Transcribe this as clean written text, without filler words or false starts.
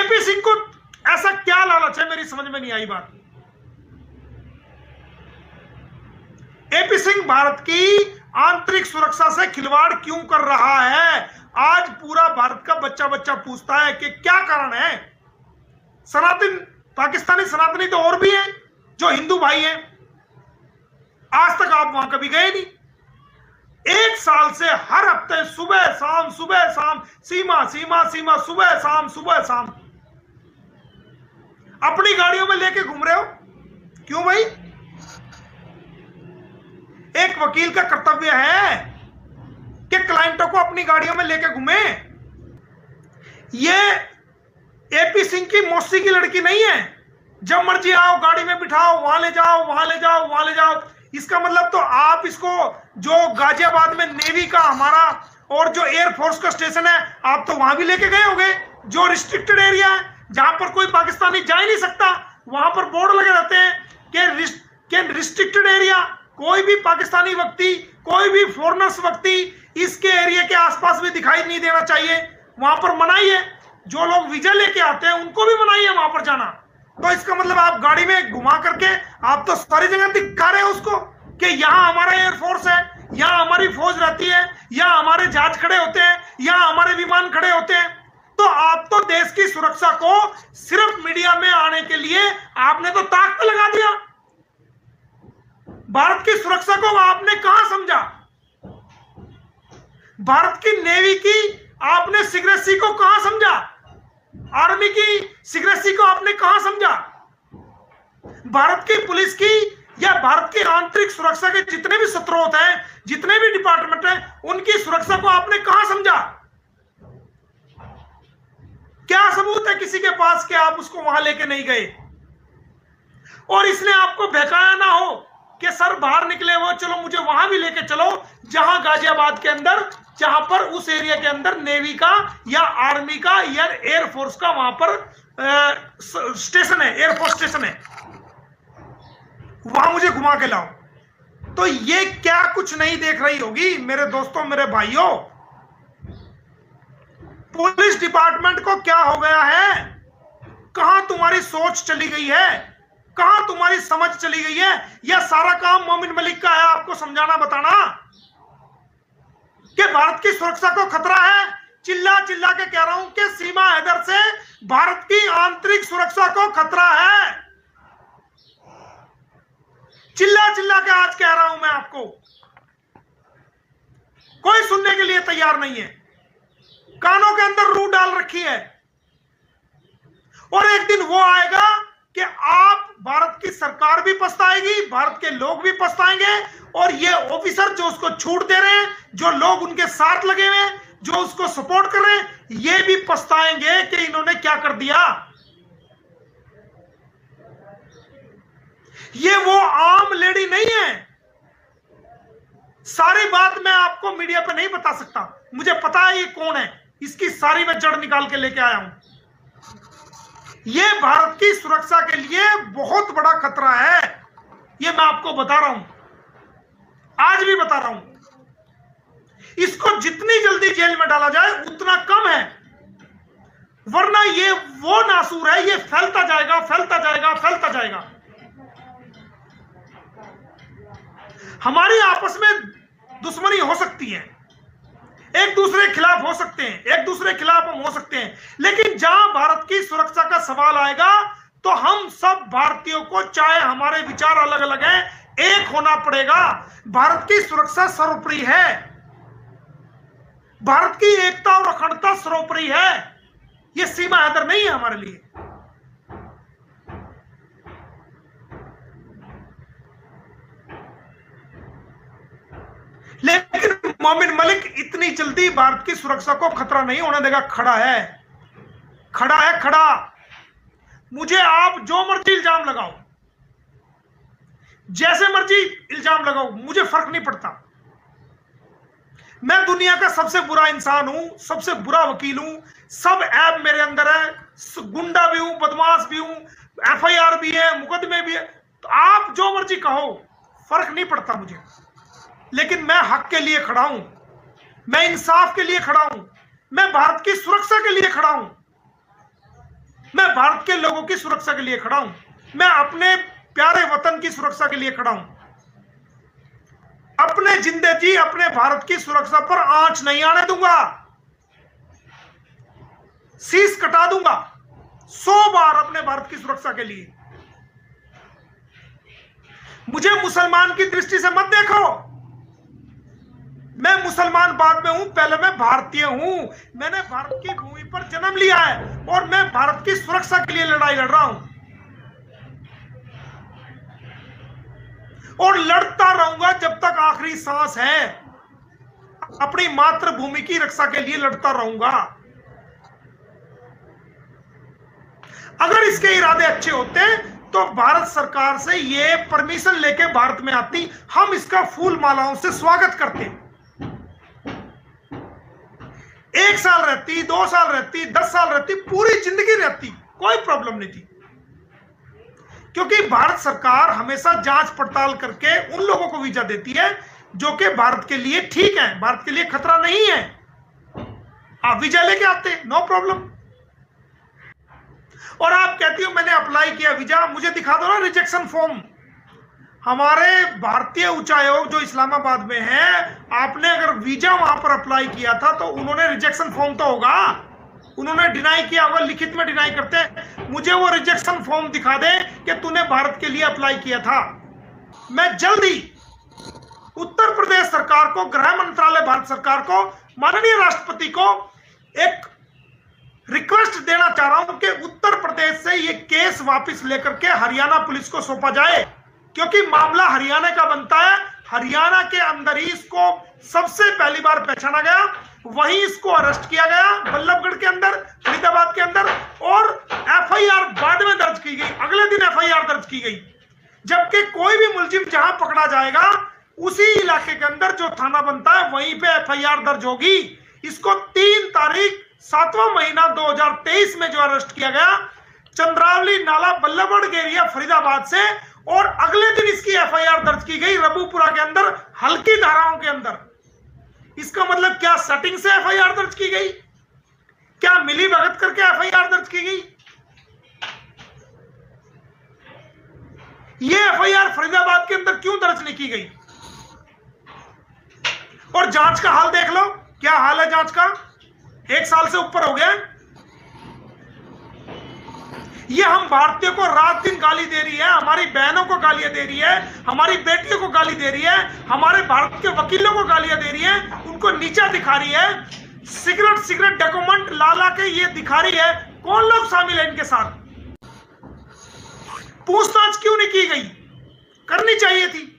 AP Singh को ऐसा क्या लालच है, मेरी समझ में नहीं आई बात। एपी सिंह भारत की आंतरिक सुरक्षा से खिलवाड़ क्यों कर रहा है? आज पूरा भारत का बच्चा बच्चा पूछता है कि क्या कारण है। पाकिस्तानी सनातनी तो और भी हैं जो हिंदू भाई हैं, आज तक आप वहां कभी गए नहीं। 1 साल से हर हफ्ते सुबह शाम सीमा सीमा सीमा, सुबह शाम अपनी गाड़ियों में लेके घूम रहे हो। क्यों भाई? एक वकील का कर्तव्य है कि क्लाइंटों को अपनी गाड़ियों में लेके घूमे। ये एपी सिंह की मौसी की लड़की नहीं है, जब मर्जी आओ गाड़ी में बिठाओ, वहां ले जाओ, वहां ले जाओ, वहां ले जाओ। इसका मतलब तो आप इसको, जो गाजियाबाद में नेवी का हमारा और जो एयरफोर्स का स्टेशन है, आप तो वहां भी लेके गए होंगे। जो रिस्ट्रिक्टेड एरिया है, जहां पर कोई पाकिस्तानी जा ही नहीं सकता, वहां पर बोर्ड लगे रहते हैं कि रिस्ट्रिक्टेड एरिया, कोई भी पाकिस्तानी व्यक्ति, कोई भी फॉरेनर्स व्यक्ति इसके एरिया के आसपास भी दिखाई नहीं देना चाहिए। वहां पर मनाही है, जो लोग वीजा लेके आते हैं उनको भी मनाही है वहां पर जाना। तो इसका मतलब आप गाड़ी में घुमा करके आप तो सारी जगह दिखा रहे हैं उसको कि यहाँ हमारा एयरफोर्स है, यहाँ हमारी फौज रहती है, यहाँ हमारे जहाज खड़े होते हैं, यहाँ हमारे विमान खड़े होते हैं। तो आप तो देश की सुरक्षा को सिर्फ मीडिया में आने के लिए आपने तो ताक पे लगा दिया। भारत की सुरक्षा को आपने कहां समझा? भारत की नेवी की आपने सिक्रेसी को कहां समझा? आर्मी की सिक्रेसी को आपने कहां समझा? भारत की पुलिस की या भारत की आंतरिक सुरक्षा के जितने भी स्रोत हैं, जितने भी डिपार्टमेंट हैं, उनकी सुरक्षा को आपने कहां समझा? क्या सबूत है किसी के पास कि आप उसको वहां लेके नहीं गए? और इसने आपको बहकाया ना हो कि सर बाहर निकले वो, चलो मुझे वहां भी लेके चलो, जहां गाजियाबाद के अंदर, जहां पर उस एरिया के अंदर नेवी का या आर्मी का या एयरफोर्स का वहां पर स्टेशन है, एयरफोर्स स्टेशन है, वहां मुझे घुमा के लाओ। तो ये क्या कुछ नहीं देख रही होगी मेरे दोस्तों, मेरे भाइयों? पुलिस डिपार्टमेंट को क्या हो गया है? कहां तुम्हारी सोच चली गई है? कहां तुम्हारी समझ चली गई है? यह सारा काम मोमिन मलिक का है, आपको समझाना बताना कि भारत की सुरक्षा को खतरा है। चिल्ला चिल्ला के कह रहा हूं कि सीमा हैदर से भारत की आंतरिक सुरक्षा को खतरा है। चिल्ला चिल्ला के आज कह रहा हूं मैं आपको, कोई सुनने के लिए तैयार नहीं है। कानों के अंदर रूह डाल रखी है। और एक दिन वो आएगा कि आप, भारत की सरकार भी पछताएगी, भारत के लोग भी पछताएंगे, और ये ऑफिसर जो उसको छूट दे रहे हैं, जो लोग उनके साथ लगे हुए हैं, जो उसको सपोर्ट कर रहे हैं, ये भी पछताएंगे कि इन्होंने क्या कर दिया। ये वो आम लेडी नहीं है। सारी बात मैं आपको मीडिया पे नहीं बता सकता, मुझे पता है ये कौन है, इसकी सारी मैं जड़ निकाल के लेके आया हूं। ये भारत की सुरक्षा के लिए बहुत बड़ा खतरा है, ये मैं आपको बता रहा हूं, आज भी बता रहा हूं। इसको जितनी जल्दी जेल में डाला जाए उतना कम है, वरना ये वो नासूर है, ये फैलता जाएगा, फैलता जाएगा, फैलता जाएगा। हमारी आपस में दुश्मनी हो सकती है, एक दूसरे के खिलाफ हो सकते हैं, एक दूसरे के खिलाफ हम हो सकते हैं, लेकिन जहां भारत की सुरक्षा का सवाल आएगा तो हम सब भारतीयों को, चाहे हमारे विचार अलग अलग हैं, एक होना पड़ेगा। भारत की सुरक्षा सर्वोपरि है, भारत की एकता और अखंडता सर्वोपरि है। यह सीमा हैदर नहीं है हमारे लिए। लेकिन मोमिन मलिक इतनी जल्दी भारत की सुरक्षा को खतरा नहीं होने देगा। खड़ा है, खड़ा है, खड़ा। मुझे आप जो मर्जी इल्जाम लगाओ, जैसे मर्जी इल्जाम लगाओ, मुझे फर्क नहीं पड़ता। मैं दुनिया का सबसे बुरा इंसान हूं, सबसे बुरा वकील हूं, सब ऐप मेरे अंदर है, गुंडा भी हूं, बदमाश भी हूं, एफआईआर भी है, मुकदमे भी है। तो आप जो मर्जी कहो, फर्क नहीं पड़ता मुझे। लेकिन मैं हक के लिए खड़ा हूं, मैं इंसाफ के लिए खड़ा हूं, मैं भारत की सुरक्षा के लिए खड़ा हूं। मैं भारत के लोगों की सुरक्षा के लिए खड़ा हूं, मैं अपने प्यारे वतन की सुरक्षा के लिए खड़ा हूं। अपने जिंदे जी अपने भारत की सुरक्षा पर आंच नहीं आने दूंगा, शीश कटा दूंगा 100 बार अपने भारत की सुरक्षा के लिए। मुझे मुसलमान की दृष्टि से मत देखो, मैं मुसलमान बाद में हूं, पहले मैं भारतीय हूं। मैंने भारत की भूमि पर जन्म लिया है और मैं भारत की सुरक्षा के लिए लड़ाई लड़ रहा हूं और लड़ता रहूंगा जब तक आखिरी सांस है। अपनी मातृभूमि की रक्षा के लिए लड़ता रहूंगा। अगर इसके इरादे अच्छे होते तो भारत सरकार से ये परमिशन लेके भारत में आती, हम इसका फूल मालाओं से स्वागत करते। 1 साल रहती, 2 साल रहती, 10 साल रहती, पूरी जिंदगी रहती, कोई प्रॉब्लम नहीं थी। क्योंकि भारत सरकार हमेशा जांच पड़ताल करके उन लोगों को वीजा देती है जो कि भारत के लिए ठीक है, भारत के लिए खतरा नहीं है। आप वीजा लेके आते, नो प्रॉब्लम। और आप कहती हो मैंने अप्लाई किया वीजा, मुझे दिखा दो ना रिजेक्शन फॉर्म। हमारे भारतीय उच्चायोग जो इस्लामाबाद में है, आपने अगर वीजा वहां पर अप्लाई किया था तो उन्होंने रिजेक्शन फॉर्म तो होगा, उन्होंने डिनाई किया होगा, लिखित में डिनाई करते हैं। मुझे वो रिजेक्शन फॉर्म दिखा दे कि तूने भारत के लिए अप्लाई किया था। मैं जल्द ही उत्तर प्रदेश सरकार को, गृह मंत्रालय भारत सरकार को, माननीय राष्ट्रपति को एक रिक्वेस्ट देना चाह रहा हूं कि उत्तर प्रदेश से ये केस वापस लेकर के हरियाणा पुलिस को सौंपा जाए, क्योंकि मामला हरियाणा का बनता है। हरियाणा के अंदर ही इसको सबसे पहली बार पहचाना गया, वहीं इसको अरेस्ट किया गया, बल्लभगढ़ के अंदर, फरीदाबाद के अंदर, और एफआईआर बाद में दर्ज की गई, अगले दिन एफआईआर दर्ज की गई। जबकि कोई भी मुलजिम जहां पकड़ा जाएगा उसी इलाके के अंदर जो थाना बनता है वहीं पे एफआईआर दर्ज होगी। इसको 3 तारीख 7वां महीना 2023 में जो अरेस्ट किया गया, चंद्रावली नाला बल्लभगढ़ एरिया फरीदाबाद से, और अगले दिन इसकी एफआईआर दर्ज की गई रबूपुरा के अंदर हल्की धाराओं के अंदर। इसका मतलब क्या सेटिंग से एफआईआर दर्ज की गई? क्या मिली भगत करके एफआईआर दर्ज की गई? ये एफआईआर फरीदाबाद के अंदर क्यों दर्ज नहीं की गई? और जांच का हाल देख लो, क्या हाल है जांच का। 1 साल से ऊपर हो गया। ये हम भारतीयों को रात दिन गाली दे रही है, हमारी बहनों को गालियां दे रही है, हमारी बेटियों को गाली दे रही है, हमारे भारत के वकीलों को गालियां दे रही है, उनको नीचा दिखा रही है, सिगरेट डॉक्यूमेंट ला के ये दिखा रही है। कौन लोग शामिल है इनके साथ? पूछताछ क्यों नहीं की गई? करनी चाहिए थी।